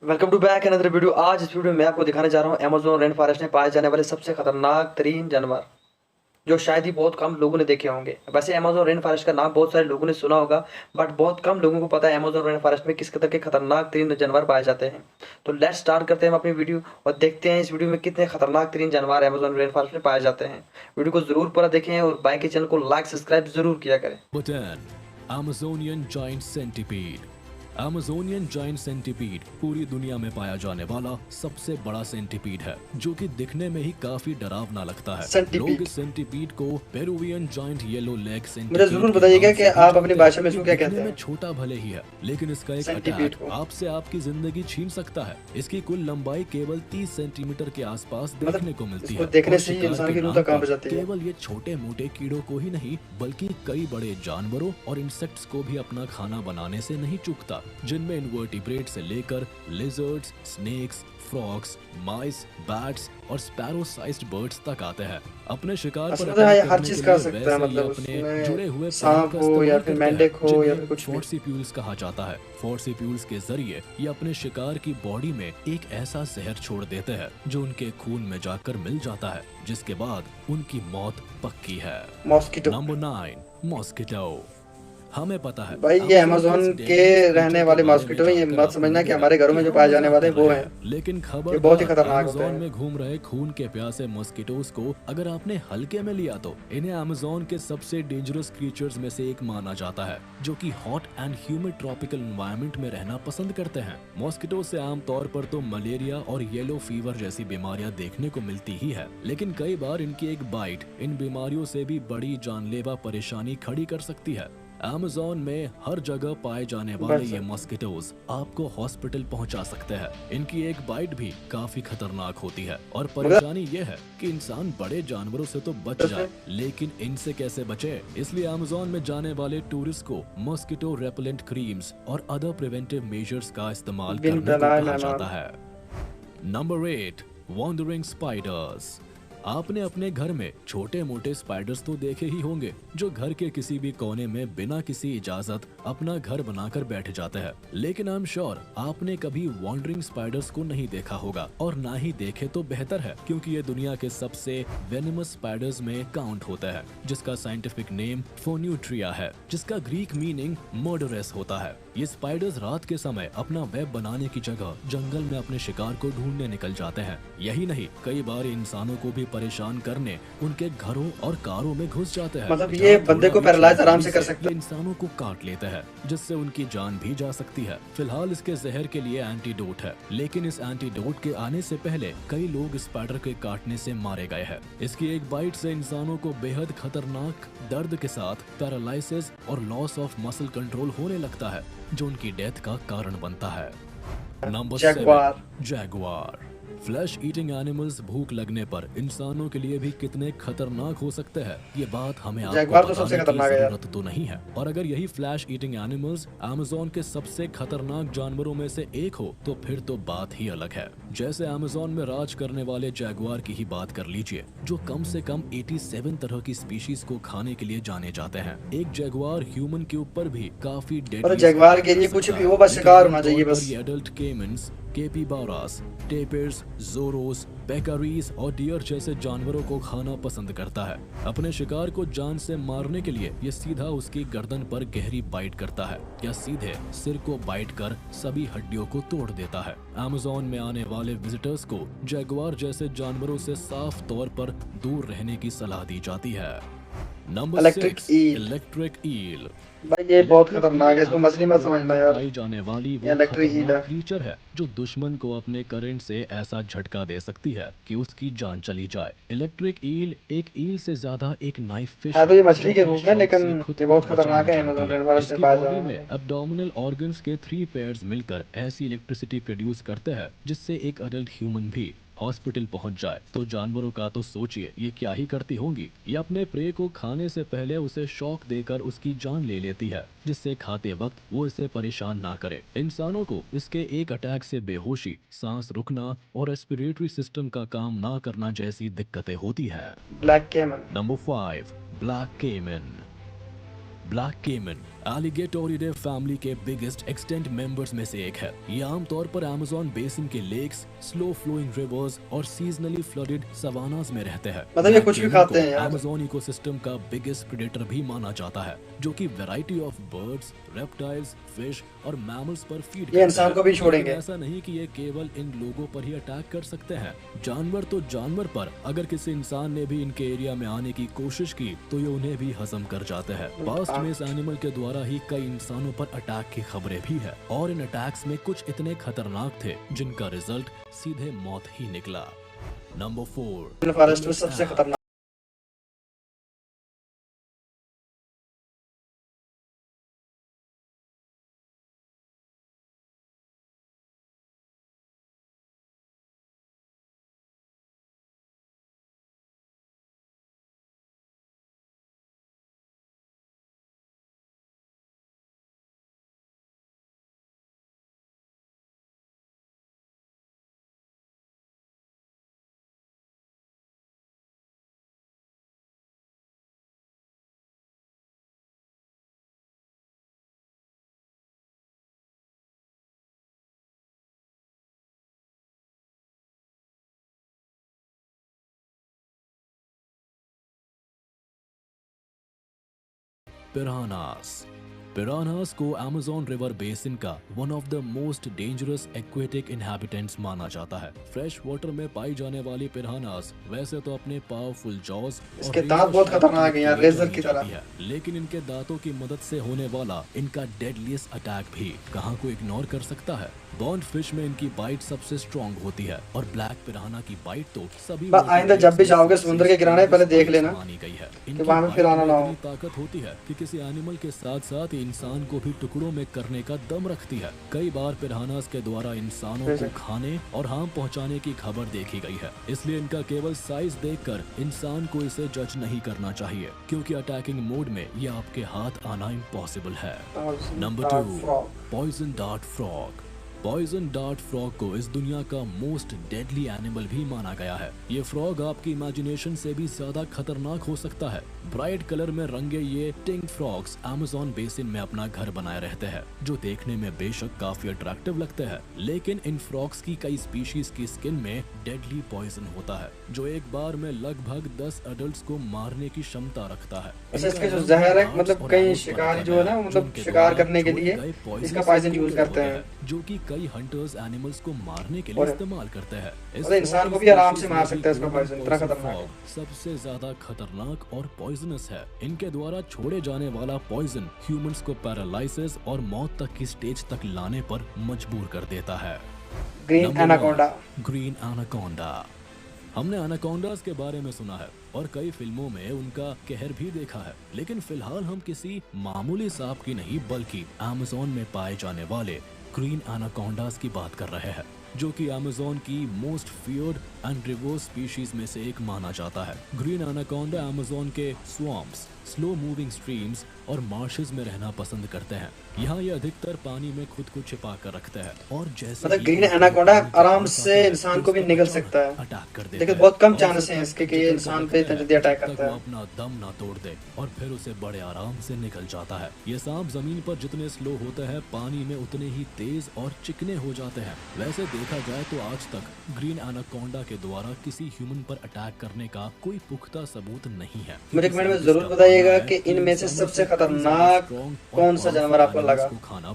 Welcome to back another video. आज इस video में मैं आपको दिखाने जा रहा हूँ अमेज़न रेन फॉरेस्ट में पाए जाने वाले सबसे खतरनाक तरीन जानवर, जो शायद ही बहुत कम लोगों ने देखे होंगे। वैसे अमेज़न रेन फॉरेस्ट का नाम बहुत सारे लोगों ने सुना होगा, बट बहुत कम लोगों को पता है अमेज़न रेन फॉरेस्ट में किस कदर के खतरनाक तरीन जानवर पाए जाते हैं। तो लेट्स स्टार्ट करते हैं हम अपनी वीडियो और देखते हैं इस वीडियो में कितने खतरनाक तरीन जानवर अमेज़न रेन फॉरेस्ट में पाए जाते हैं। वीडियो को जरूर पूरा देखें और बाइक के चैनल को लाइक सब्सक्राइब जरूर किया करें। Button Amazonian giant centipede. Amazonian giant centipede पूरी दुनिया में पाया जाने वाला सबसे बड़ा सेंटीपीड है, जो कि दिखने में ही काफी डरावना लगता है। लोग इस सेंटीपीड को Peruvian giant yellow leg centipede मुझे जरूर बताइएगा कि आप अपनी भाषा में इसको क्या कहते हैं। छोटा भले ही है, लेकिन इसका एक अटैक आपसे आपकी जिंदगी छीन सकता है। इसकी कुल लंबाई केवल 30 सेंटीमीटर के आसपास देखने को मिलती है। देखने से ही इंसान की रूह तक कांप जाती है। केवल ये छोटे मोटे कीड़ों को ही नहीं, बल्कि कई बड़े जानवरों और इंसेक्ट्स को भी अपना खाना बनाने से नहीं चूकता, जिनमें इनवर्टिब्रेट से लेकर लिजर्ड्स, स्नेक्स, फ्रॉग्स, माइस, बैट्स और स्पैरो साइज्ड बर्ड्स तक आते हैं। अपने शिकार पर हर चीज खा सकता है, मतलब अपने जुड़े हुए सांप हो या फिर मेंढक हो या फिर कुछ भी। फॉर्सिप्यूल्स कहा जाता है। फॉर्सिप्यूल्स के जरिए ये अपने शिकार की बॉडी में एक ऐसा जहर छोड़ देते हैं जो उनके खून में जाकर मिल जाता है, जिसके बाद उनकी मौत पक्की है। मॉस्किटो। Number 9, mosquito. हमें पता है भाई ये अमेज़न के रहने वाले मॉस्किटो हैं। ये मत समझना कि हमारे घरों में जो पाए जाने वाले वो हैं, लेकिन खबर ये बहुत ही खतरनाक होते अमेज़न हैं। में घूम रहे खून के प्यासे मॉस्किटोज को अगर आपने हल्के में लिया तो इन्हें अमेज़न के सबसे डेंजरस क्रीचर्स में से एक माना जाता है, जो कि hot and humid tropical environment में रहना पसंद करते हैं। मॉस्किटो से आमतौर पर तो मलेरिया और येलो फीवर जैसी बीमारियां देखने को मिलती ही है, लेकिन कई बार इनकी एक बाइट इन बीमारियों से भी बड़ी जानलेवा परेशानी खड़ी कर सकती है। अमेज़न में हर जगह पाए जाने वाले ये मॉस्किटोज आपको हॉस्पिटल पहुंचा सकते हैं। इनकी एक बाइट भी काफी खतरनाक होती है और परेशानी ये है कि इंसान बड़े जानवरों से तो बच जाए, लेकिन इनसे कैसे बचे। इसलिए अमेज़न में जाने वाले टूरिस्ट को मॉस्किटो रेपेलेंट क्रीम्स और अदर प्रिवेंटिव मेजर्स का इस्तेमाल करने को कहा जाता है। Number 8, wandering spiders. आपने अपने घर में छोटे मोटे स्पाइडर्स तो देखे ही होंगे, जो घर के किसी भी कोने में बिना किसी इजाजत अपना घर बनाकर बैठ जाते हैं। लेकिन आई एम श्योर आपने कभी वॉन्डरिंग स्पाइडर्स को नहीं देखा होगा, और ना ही देखे तो बेहतर है, क्योंकि ये दुनिया के सबसे वेनेमस स्पाइडर्स में काउंट होता है, जिसका साइंटिफिक नेम फोन्यूट्रिया है, जिसका ग्रीक मीनिंग मर्डरस होता है। ये स्पाइडर्स रात के समय अपना वेब बनाने की जगह जंगल में अपने शिकार को ढूंढने निकल जाते हैं। यही नहीं, कई बार इंसानों को भी परेशान करने उनके घरों और कारों में घुस जाते हैं। मतलब ये बंदे को पैरालाइज आराम से कर सकते हैं। इंसानों को काट लेते हैं, जिससे उनकी जान भी जा सकती है। फिलहाल इसके जहर के लिए एंटीडोट है, लेकिन इस एंटीडोट के आने से पहले कई लोग स्पाइडर के काटने से मारे गए हैं। इसकी एक बाइट से इंसानों को बेहद खतरनाक दर्द के साथ पैरालिसिस और लॉस ऑफ मसल कंट्रोल होने लगता है, जो उनकी डेथ का कारण बनता है। Number 7, Jaguar. Flesh eating animals भूख लगने पर इंसानों के लिए भी कितने खतरनाक हो सकते हैं, ये बात हमें आपको तो सबसे खतरनाक बताने की जरूरत तो नहीं है। और अगर यही फ्लैश ईटिंग एनिमल्स अमेज़न के सबसे खतरनाक जानवरों में से एक हो, तो फिर तो बात ही अलग है। जैसे अमेज़न में राज करने वाले जैगुआर की ही बात कर लीजिए, जो कम से कम 87 तरह की स्पीशीज को खाने के लिए जाने जाते हैं। एक जैगुआर ह्यूमन के ऊपर भी काफी डेडली जैगुआर के लिए कुछ भी हो, बस शिकार होना चाहिए बस। एडल्ट केमन्स, केपीबारास, टेपिर्स, जोरोस, पेकारीज और डियर जैसे जानवरों को खाना पसंद करता है। अपने शिकार को जान से मारने के लिए ये सीधा उसकी गर्दन पर गहरी बाइट करता है, या सीधे सिर को बाइट कर सभी हड्डियों को तोड़ देता है। अमेज़न में आने वाले विजिटर्स को जैगुआर जैसे जानवरों से साफ तौर पर दूर रहने की सलाह दी जाती है। Number 6, electric eel. भाई ये बहुत खतरनाक है, इसको मछली मत समझना यार। पाई जाने वाली वो खतरनाक क्रीचर है जो दुश्मन को अपने करंट से ऐसा झटका दे सकती है कि उसकी जान चली जाए। इलेक्ट्रिक ईल एक ईल से ज्यादा एक नाइफ फिश है, तो ये मछली के रूप में, लेकिन ये बहुत खतरनाक है। इसकी बॉडी में एब्डोमिनल ऑर्गन्स के 3 पेयर्स मिलकर ऐसी इलेक्ट्रिसिटी प्रोड्यूस करते हैं जिससे एक अडल्ट ह्यूमन भी हॉस्पिटल पहुंच जाए। तो जानवरों का तो सोचिए ये क्या ही करती होंगी। ये अपने प्रे को खाने से पहले उसे शॉक देकर उसकी जान ले लेती है, जिससे खाते वक्त वो इसे परेशान ना करे। इंसानों को इसके एक अटैक से बेहोशी, सांस रुकना और रेस्पिरेटरी सिस्टम का काम ना करना जैसी दिक्कतें होती है। ब्लैक केमन। नंबर 5, ब्लैक केमन। ब्लैक केमन एलिगेटोरिडे फैमिली के बिगेस्ट एक्सटेंट मेंबर्स में से एक है। ये आमतौर पर अमेज़न बेसिन के लेक्स, स्लो फ्लोइंग रिवर्स और सीजनली फ्लडेड सवानास में रहते हैं। मतलब ये कुछ भी खाते हैं यार। अमेज़न इकोसिस्टम का बिगेस्ट प्रेडेटर भी माना जाता है, जो कि variety of birds, reptiles, fish और मैमल्स पर फीड ये इंसान को भी छोड़ेंगे। ऐसा नहीं कि ये केवल इन लोगों पर ही अटैक कर सकते हैं। जानवर तो जानवर पर, अगर किसी इंसान ने भी इनके एरिया में आने की कोशिश की तो ये उन्हें भी हजम कर जाते हैं। पास्ट में इस एनिमल के द्वारा ही कई इंसानों पर अटैक की खबरें भी है और इन अटैक्स में कुछ इतने खतरनाक थे जिनका रिजल्ट सीधे मौत ही निकला। नंबर 4, फॉरेस्ट में सबसे खतरनाक। पिरानास। पिरानास को अमेज़न रिवर बेसिन का one of the most dangerous aquatic inhabitants माना जाता है। फ्रेश वाटर में पाई जाने वाली पिरानास वैसे तो अपने पावरफुल जॉज इसके दांत बहुत खतरनाक हैं यार, रेजर की तरह है, लेकिन इनके दांतों की मदद से होने वाला इनका डेडलीस्ट अटैक भी कहां को इग्नोर कर सकता है। बॉन्ड फिश में इनकी बाइट सबसे स्ट्रॉन्ग होती है और ब्लैक पिराना की बाइट तो सभी आइंदा जब भी जाओगे समुद्र के किनारे पहले देख लेना मानी गई है। कि वहां पे पिराना ना हो। ताकत होती है कि किसी एनिमल के साथ साथ इंसान को भी टुकड़ों में करने का दम रखती है। कई बार पिरानास के द्वारा इंसानों को खाने और हार्म पहुंचाने की खबर देखी गई है, इसलिए इनका केवल साइज देखकर इंसान को इसे जज नहीं करना चाहिए, क्योंकि अटैकिंग मोड में ये आपके हाथ आना इम्पॉसिबल है। Number 2, poison dart frog. Poison dart frog को इस दुनिया का मोस्ट डेडली एनिमल भी माना गया है। ये फ्रॉग आपकी इमेजिनेशन से भी ज्यादा खतरनाक हो सकता है। ब्राइट कलर में रंगे ये टिंग फ्रॉग्स अमेज़न बेसिन में अपना घर बनाए रहते हैं, जो देखने में बेशक काफी अट्रैक्टिव लगते हैं, लेकिन इन फ्रॉग्स की कई स्पीशीज की स्किन में डेडली पॉइजन होता है, जो एक बार में लगभग 10 एडल्ट्स को मारने की क्षमता रखता है। इसका जो जहर है, मतलब कई शिकारी जो है ना, मतलब शिकार करने के लिए इसका पॉइजन यूज करते हैं, जो कि कई हंटर्स एनिमल्स को मारने के लिए इस्तेमाल करते हैं। इस इंसान को भी आराम से मार सकता है इसका पॉइजन, इतना खतरनाक है। सबसे ज्यादा खतरनाक और पॉइजनस है। इनके द्वारा छोड़े जाने वाला पॉइजन ह्यूमंस को पैरालाइसिस और मौत तक की स्टेज तक लाने पर मजबूर कर देता है। Green anaconda. Green anaconda. हमने एनाकोंडास के बारे में सुना है और कई फिल्मों में उनका कहर भी देखा है, लेकिन फिलहाल हम किसी मामूली सांप की नहीं बल्कि अमेज़न में पाए जाने वाले ग्रीन एनाकोंडास की बात कर रहे हैं, जो कि अमेज़न की most feared and reverse species में से एक माना जाता है। ग्रीन एनाकोंडा अमेज़न के स्वैम्प्स, स्लो मूविंग स्ट्रीम्स और मार्शेस में रहना पसंद करते हैं। यहाँ ये अधिकतर पानी में खुद को छिपा कर रखते हैं और जैसे मतलब ग्रीन एनाकोंडा आराम से इंसान को भी निगल सकता है, अटैक कर देते लेकिन बहुत कम चांसेस हैं इसके कि ये इंसान पे इतना जल्दी अटैक करता वो है। अपना दम ना तोड़ दे और फिर उसे बड़े आराम से निकल जाता है। ये सांप जमीन पर जितने स्लो होते हैं, पानी में उतने ही तेज और चिकने हो जाते हैं। वैसे देखा जाए तो आज तक ग्रीन एनाकोंडा के द्वारा किसी ह्यूमन पर अटैक करने का कोई पुख्ता सबूत नहीं है। मुझे कमेंट में जरूर बताइएगा कि इनमें से सबसे खतरनाक कौन सा जानवर आपको लगा। खाना